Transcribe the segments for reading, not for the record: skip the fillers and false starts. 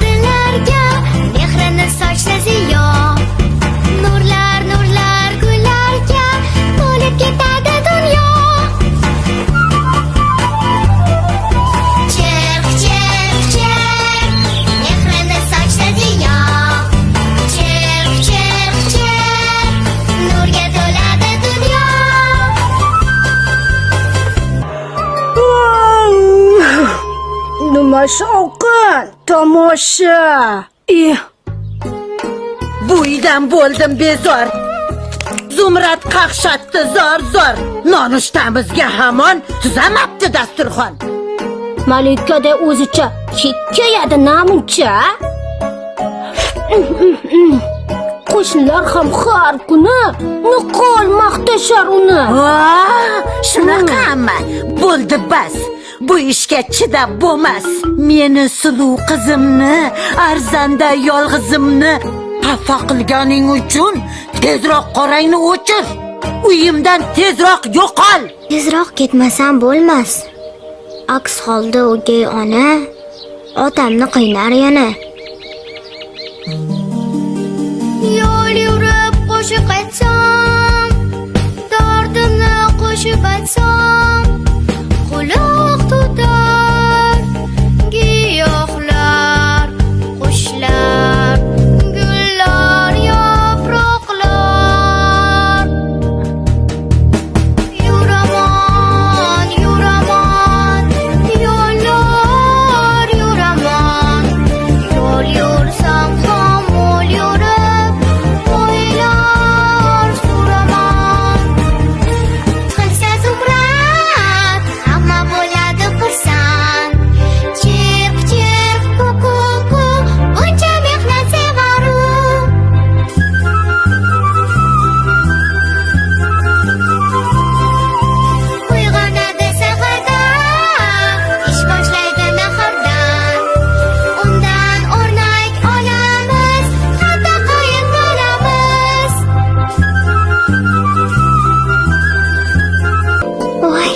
Dillarga mehrini sochsa ziyo. Nurlar gullarga to'lib ketadi dunyo. Chirq mehrini sochsa ziyo. Chirq nurga to'ladi dunyo. Nima shovqin, tomosha. Bu uydan bo'ldim bezor. Zumrad qaqshatdi zor. Nonushtamizga hamon tuzamabdi dasturxon. Malikada o'zicha kekkayadi namuncha. Qo'shnilar ham har kuni nuqul maqtashar uni. Shunaqami? Bo'ldi bas. Bu ishga chidab bo'lmas. Meni suluv qizimni, arzanda yolg'izimni xafa qilganing uchun tezroq qorangni o'chir. Uyimdan tezroq yo'qol. Tezroq ketmasam bo'lmas. Aks holda o'gay ona otamni qiynar yana. Yo'l yurib qo'shiq aytsam, dardimni qo'shib aytsam, quloq tutar giyohlar, qushlar, gullar, yaproqlar. Yuraman, yo'llar yuraman. Yo'l yursam ham mo'l yurib, o'ylar suraman. Qilsa zumrad, hamma bo'ladi xursand. Chirq kuku, buncha mehnat sevaru. Uyg'onadi saharda, ish boshlaydi nahordan. Undan o'rnak olamiz, xato qo'yib bo'lamiz. Voy,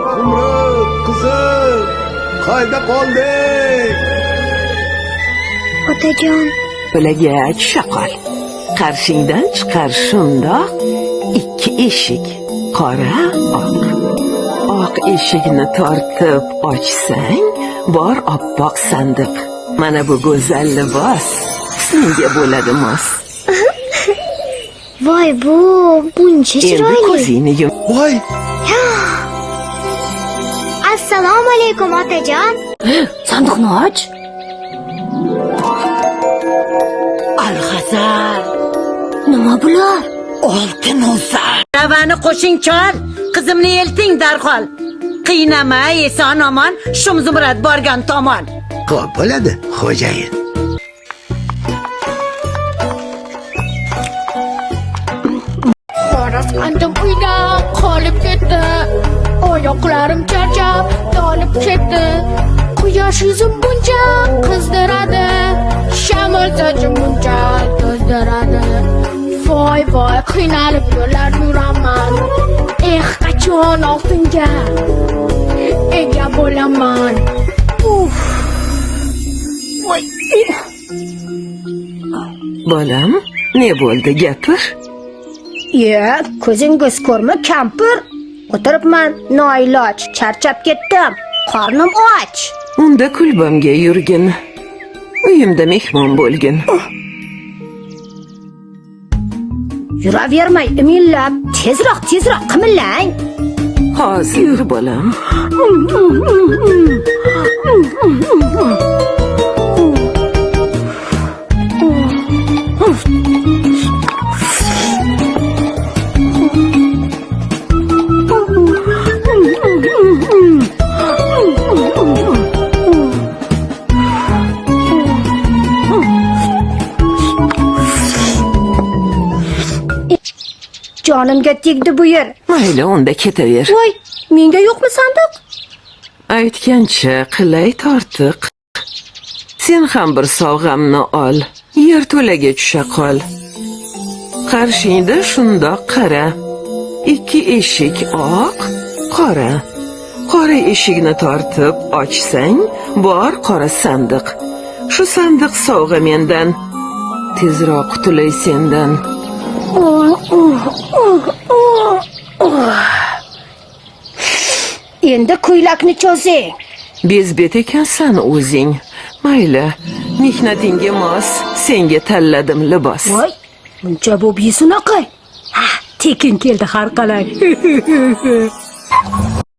Zumrad, qizim, qayda qolding? otajon, Yo'laga tusha qol. Qarshingdan chiqar shundoq ikki eshik, qora, oq. Oq eshikni tortib ochsang, bor oppoq sandiq. Mana bu go'zal libos senga bo'ladi mos. voy bu buncha Endi chiroyli. ko'zingni yum. Voy, Assalomu alaykum otajon. Sandiqni och. Alg'azar, Nima bular? oltin o'zar. Ravani qo'shing chol, qizimni elting darhol. Qiynama, eson omon, shum Zumrad borgan tomon. xo'p bo'ladi, xo'jayin. Xo'roz qandim uyda qolib ketdi. Oyoqlarim charchab, tolib ketdi. Quyosh yuzim buncha qizdiradi. Shamol sochim buncha to'zdiradi. Voy, qiynalib yo'llar yuraman. Qachon oltinga ega bo'laman. Voy. Bolam, ne bo'ldi gapir? Ko'zingiz ko'rmi, kampir? O'tiribman, noiloj, charchab ketdim. Qornim och. Unda kulbamga yurgin. Uyimda mehmon bo'lgin. Yuravermay imillab, tezroq qimillang. Hozir bolam. Jonimga tegdi bu yer. Mayli, unda ketaver. Voy, menga yo'qmi sandiq? Aytgancha qilay tortiq. Sen ham bir sovg'amni ol. Yerto'laga tusha qol. Qarshingda shundoq qara. 2 eshik oq, qora. Qora eshikni tortib ochsang, bor qora sandiq. Shu sandiq sovg'a mendan. Tezroq qutulay sendan. Endi ko'ylakni cho'zing. Bezbet ekansan o'zing. Mayli, mehnatingga mos, senga tanladim libos. Voy, buncha bo'b yesunaqa. Ha, tekin keldi har qalay.